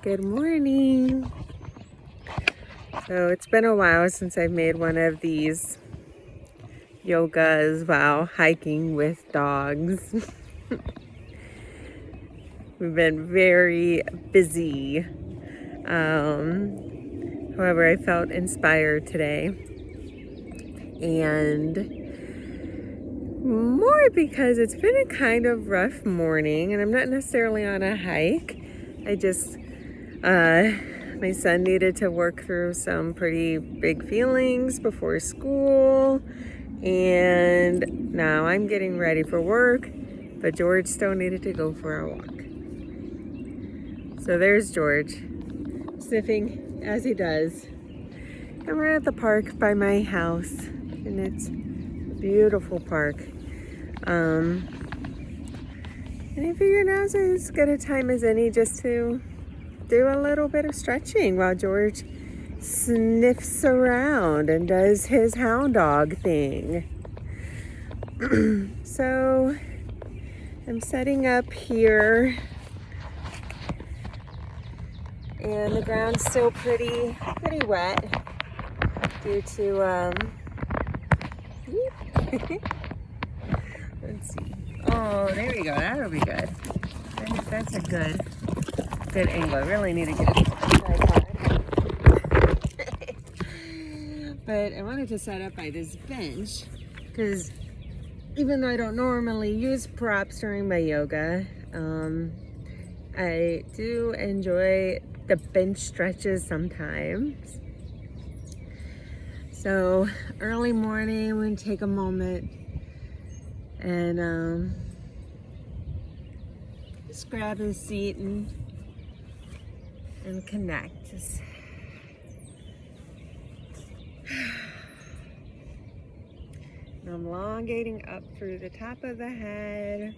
Good morning. So it's been a while since I've made one of these yogas while hiking with dogs. We've been very busy. However, I felt inspired today. And more because it's been a kind of rough morning and I'm not necessarily on a hike. My son needed to work through some pretty big feelings before school, and now I'm getting ready for work, but George still needed to go for a walk. So there's George, sniffing as he does. And we're at the park by my house, and it's a beautiful park. And I figured now's as good a time as any just to do a little bit of stretching while George sniffs around and does his hound dog thing. So I'm setting up here, and the ground's still pretty wet due to let's see. Oh, there we go. That'll be good. That's a good angle. I really need to get a tripod. But I wanted to set up by this bench because even though I don't normally use props during my yoga, I do enjoy the bench stretches sometimes. So early morning, I'm going to take a moment and just grab a seat and connect. I'm elongating up through the top of the head.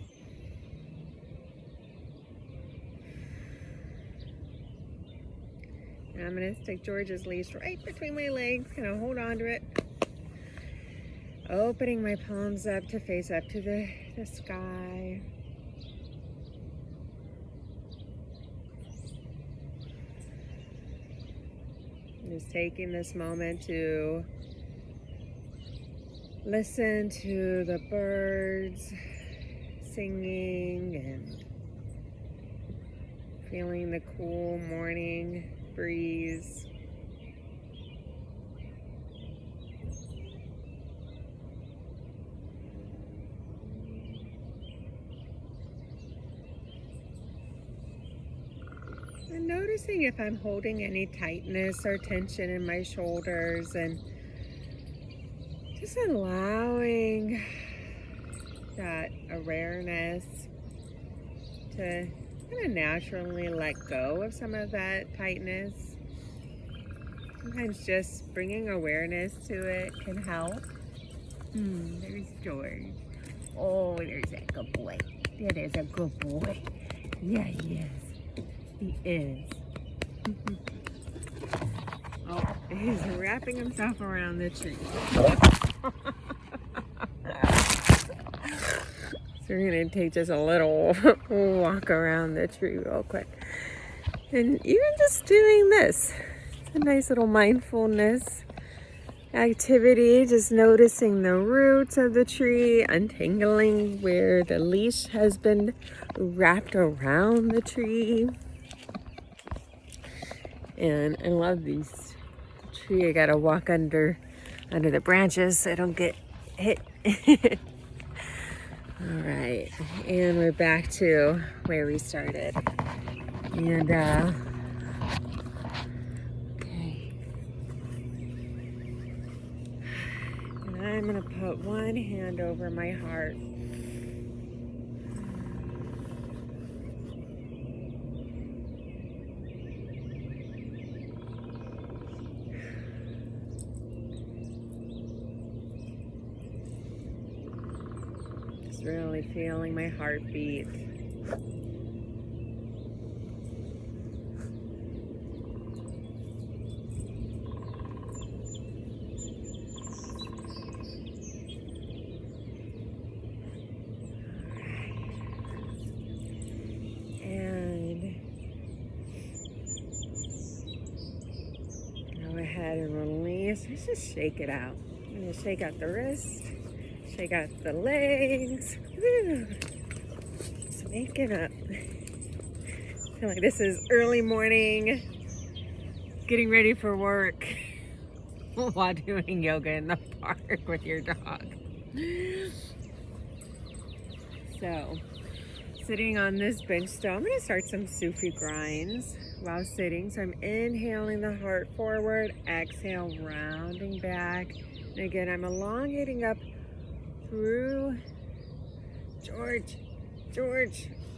And I'm going to stick George's leash right between my legs, kind of hold on to it. Opening my palms up to face up to the sky. Just taking this moment to listen to the birds singing and feeling the cool morning breeze. And noticing if I'm holding any tightness or tension in my shoulders, and just allowing that awareness to kind of naturally let go of some of that tightness. Sometimes just bringing awareness to it can help. There's George. Oh, there's that good boy. That is a good boy. Yeah, he is. He is. Oh, he's wrapping himself around the tree. So we're going to take just a little walk around the tree real quick. And even just doing this, it's a nice little mindfulness activity, just noticing the roots of the tree, untangling where the leash has been wrapped around the tree. And I love these tree. I gotta walk under the branches so I don't get hit. All right, and we're back to where we started. And okay. And I'm gonna put one hand over my heart. Really feeling my heartbeat. And and release. Let's just shake it out. I'm gonna shake out the wrist, shake out the legs. Woo. Just waking up. I feel like this is early morning, getting ready for work while doing yoga in the park with your dog. So, sitting on this bench still, I'm going to start some Sufi grinds while sitting. So I'm inhaling the heart forward, exhale, rounding back. And again, I'm elongating up through. George.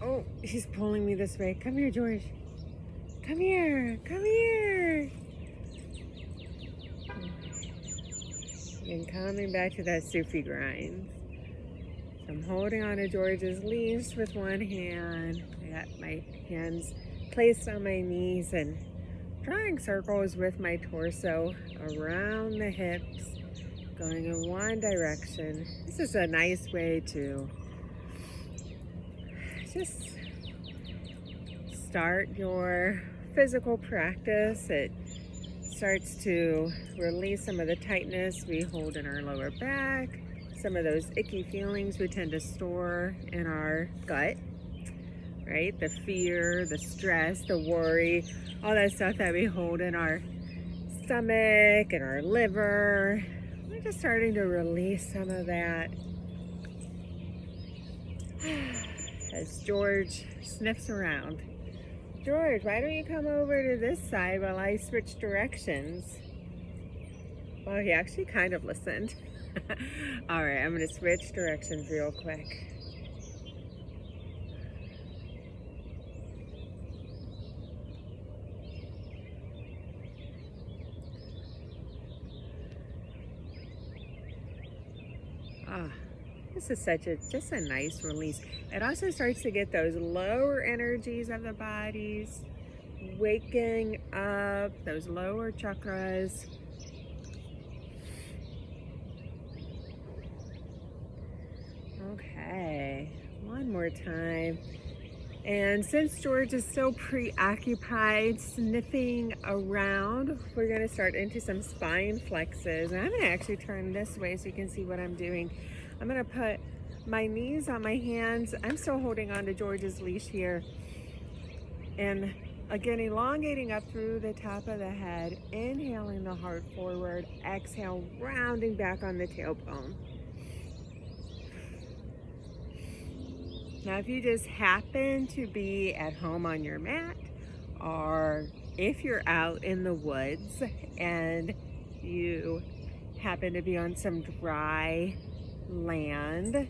Oh, he's pulling me this way. Come here, George. Come here. And coming back to that Sufi grind. So I'm holding on to George's leash with one hand. I got my hands placed on my knees and drawing circles with my torso around the hips, going in one direction. This is a nice way to just start your physical practice. It starts to release some of the tightness we hold in our lower back, some of those icky feelings we tend to store in our gut, right? The fear, the stress, the worry, all that stuff that we hold in our stomach and our liver. We're just starting to release some of that as George sniffs around. George, why don't you come over to this side while I switch directions? Well, he actually kind of listened. All right, I'm going to switch directions real quick. This is just a nice release. It also starts to get those lower energies of the bodies, waking up those lower chakras. Okay, one more time. And since George is so preoccupied sniffing around, we're going to start into some spine flexes. And I'm going to actually turn this way so you can see what I'm doing. I'm going to put my knees on my hands. I'm still holding on to George's leash here. And again, elongating up through the top of the head, inhaling the heart forward, exhale, rounding back on the tailbone. Now, if you just happen to be at home on your mat, or if you're out in the woods and you happen to be on some dry land,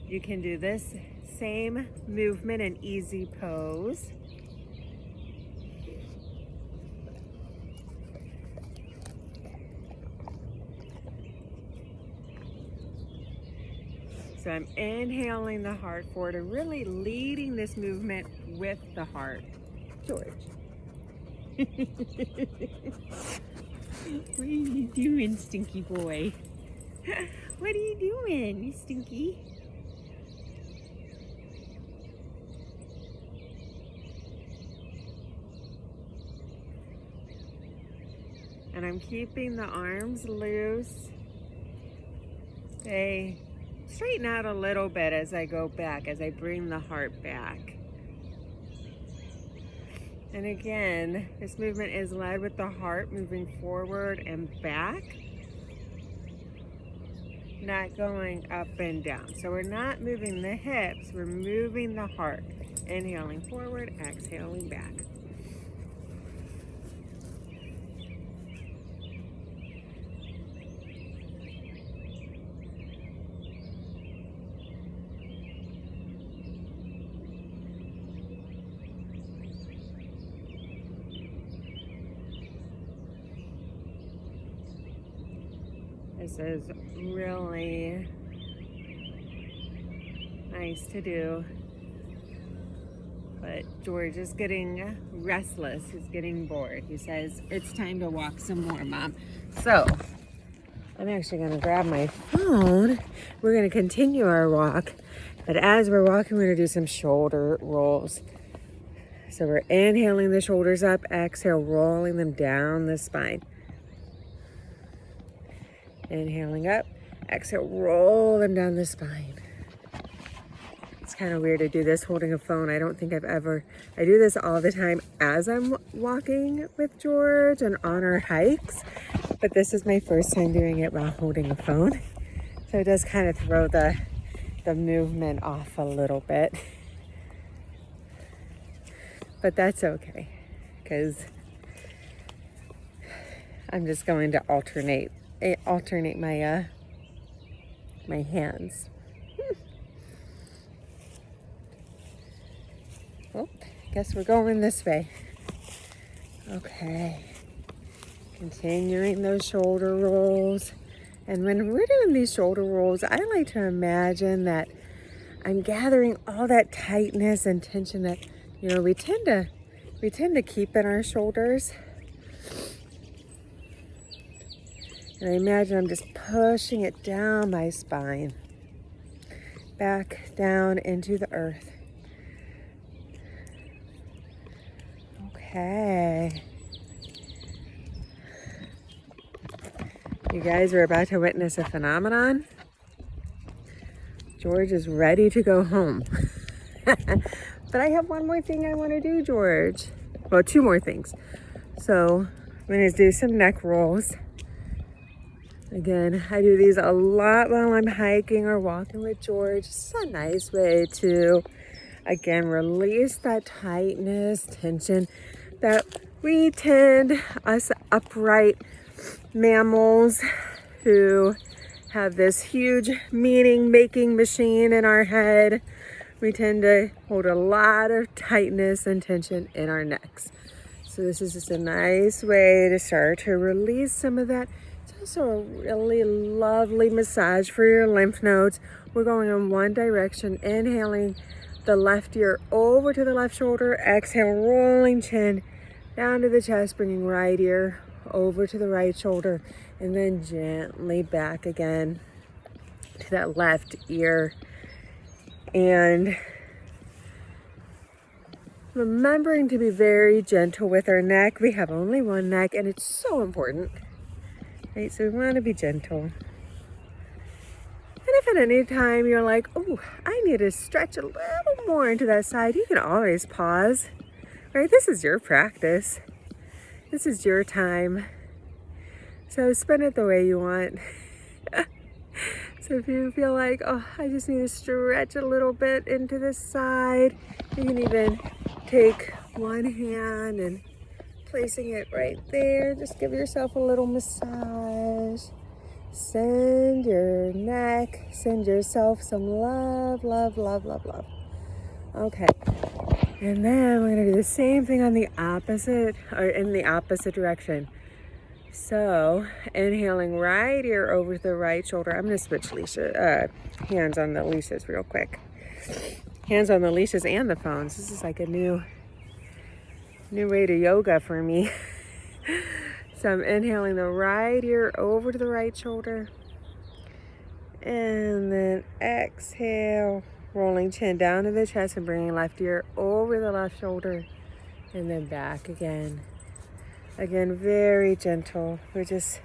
you can do this same movement in easy pose. So I'm inhaling the heart forward and really leading this movement with the heart. George. What are you doing, stinky boy? What are you doing, you stinky? And I'm keeping the arms loose. They straighten out a little bit as I go back, as I bring the heart back. And again, this movement is led with the heart moving forward and back, not going up and down. So we're not moving the hips, we're moving the heart. Inhaling forward, exhaling back. This is really nice to do, but George is getting restless. He's getting bored. He says, it's time to walk some more, Mom. So I'm actually going to grab my phone. We're going to continue our walk, but as we're walking, we're going to do some shoulder rolls. So we're inhaling the shoulders up, exhale, rolling them down the spine. Inhaling up, exhale, roll them down the spine. It's kind of weird to do this holding a phone. I don't think I do this all the time as I'm walking with George and on our hikes, but this is my first time doing it while holding a phone. So it does kind of throw the movement off a little bit. But that's okay, because I'm just going to alternate my my hands. Oh, guess we're going this way. Okay. Continuing those shoulder rolls. And when we're doing these shoulder rolls, I like to imagine that I'm gathering all that tightness and tension that, we tend to keep in our shoulders. And I imagine I'm just pushing it down my spine, back down into the earth. Okay. You guys are about to witness a phenomenon. George is ready to go home. But I have one more thing I want to do, George. Well, two more things. So I'm going to do some neck rolls. Again, I do these a lot while I'm hiking or walking with George. It's a nice way to, again, release that tightness, tension that we tend, us upright mammals who have this huge meaning-making machine in our head, we tend to hold a lot of tightness and tension in our necks. So this is just a nice way to start to release some of that. It's also a really lovely massage for your lymph nodes. We're going in one direction, inhaling the left ear over to the left shoulder, exhale, rolling chin down to the chest, bringing right ear over to the right shoulder, and then gently back again to that left ear. And remembering to be very gentle with our neck. We have only one neck, and it's so important, right? So we want to be gentle. And if at any time you're like, oh, I need to stretch a little more into that side, you can always pause, right? This is your practice. This is your time. So spend it the way you want. So if you feel like, oh, I just need to stretch a little bit into this side, you can even take one hand and placing it right there. Just give yourself a little massage. Send your neck, send yourself some love, love, love, love, love. Okay. And then we're gonna do the same thing on the opposite, or in the opposite direction. So inhaling right ear over to the right shoulder. I'm gonna switch hands on the leashes real quick. Hands on the leashes and the phones. This is like a new way to yoga for me. So I'm inhaling the right ear over to the right shoulder. And then exhale, rolling chin down to the chest and bringing left ear over the left shoulder. And then back again. Again, very gentle. We're just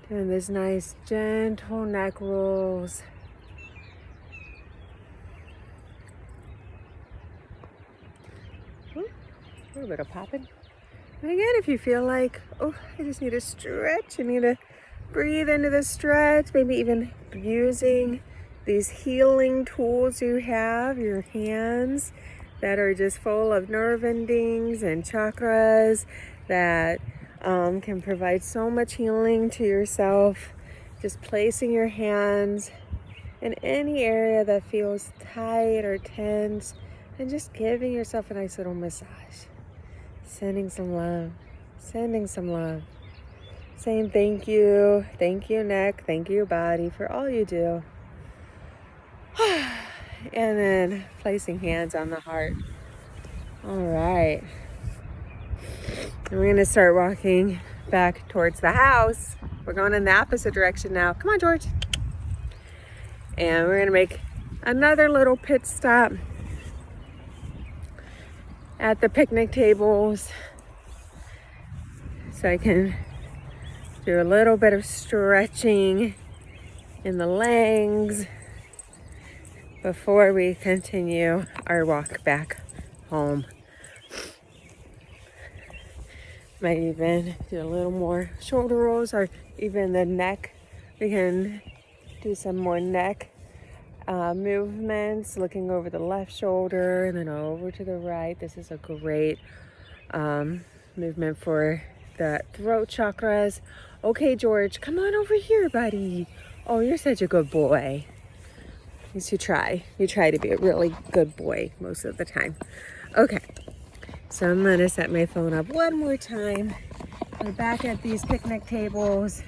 doing this nice gentle neck rolls. Ooh, a little bit of popping. And again, if you feel like, oh, I just need to stretch, you need to breathe into the stretch, maybe even using these healing tools you have, your hands that are just full of nerve endings and chakras that can provide so much healing to yourself. Just placing your hands in any area that feels tight or tense and just giving yourself a nice little massage. Sending some love, sending some love. Saying thank you neck, thank you body for all you do. And then placing hands on the heart. All right. And we're gonna start walking back towards the house. We're going in the opposite direction now. Come on, George. And we're gonna make another little pit stop at the picnic tables so I can do a little bit of stretching in the legs before we continue our walk back home. Might even do a little more shoulder rolls or even the neck. We can do some more neck movements, looking over the left shoulder and then over to the right. This is a great movement for the throat chakras. Okay, George, come on over here, buddy. Oh, you're such a good boy. At least you try. You try to be a really good boy most of the time. Okay, so I'm gonna set my phone up one more time. We're back at these picnic tables.